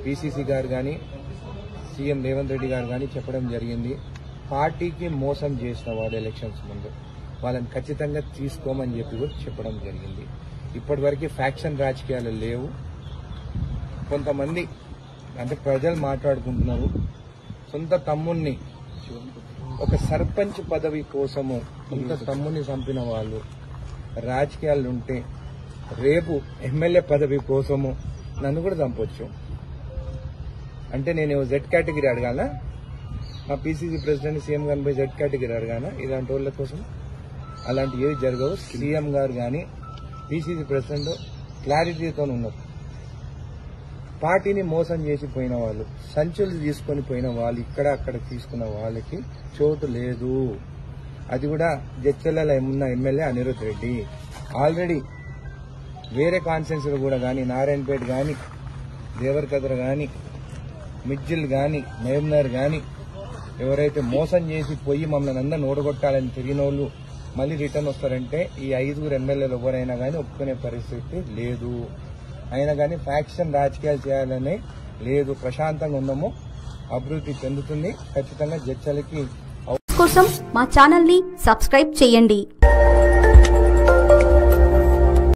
PCC గారు కానీ CM Revanth Reddy గారు కానీ చెప్పడం జరిగింది. పార్టీకి మోసం చేసిన వాడు ఎలక్షన్స్ ముందు వాళ్ళని ఖచ్చితంగా తీసుకోమని చెప్పి కూడా చెప్పడం జరిగింది. ఇప్పటివరకు ఫ్యాక్షన్ రాజకీయాలు లేవు. కొంతమంది అంటే ప్రజలు మాట్లాడుకుంటున్నారు, సొంత తమ్ముణ్ణి ఒక సర్పంచ్ పదవి కోసము సొంత తమ్ముని చంపిన వాళ్ళు రాజకీయాలు ఉంటే రేపు ఎమ్మెల్యే పదవి కోసము నన్ను కూడా చంపొచ్చు. అంటే నేను జెడ్ కేటగిరీ అడగాల, మా పీసీసీ ప్రెసిడెంట్ సీఎం గారిని పోయి జెడ్ కేటగిరీ అడగాల? ఇలాంటి వాళ్ళ కోసం అలాంటి ఏవి జరగవు. సీఎం గారు కానీ పీసీసీ ప్రెసిడెంట్ క్లారిటీతో ఉన్నారు. పార్టీని మోసం చేసి పోయిన వాళ్ళు, సంచులు తీసుకొని పోయిన వాళ్ళు, ఇక్కడ అక్కడ తీసుకున్న వాళ్ళకి చోటు లేదు. అది కూడా జడ్చర్లలో ఉన్న ఎమ్మెల్యే అనిరుద్ రెడ్డి ఆల్రెడీ వేరే కాన్స్టిట్యున్సీలు కూడా కానీ నారాయణపేట కానీ దేవరకద్ర కానీ మిడ్జిల్ కానీ మేమ్నర్ కానీ ఎవరైతే మోసం చేసి పోయి మమ్మల్ని అందరిని ఓడగొట్టాలని తిరిగిన వాళ్ళు మళ్ళీ రిటర్న్ వస్తారంటే ఈ 5 ఎమ్మెల్యేలు ఎవరైనా కానీ ఒప్పుకునే పరిస్థితి లేదు. అయినా కానీ ఫ్యాక్షన్ రాజకీయాలు చేయాలనే లేదు. ప్రశాంతంగా ఉన్నాము, అభివృద్ధి చెందుతుంది. ఖచ్చితంగా జడ్చలకి కోసం మా ఛానల్ ని సబ్స్క్రైబ్ చేయండి.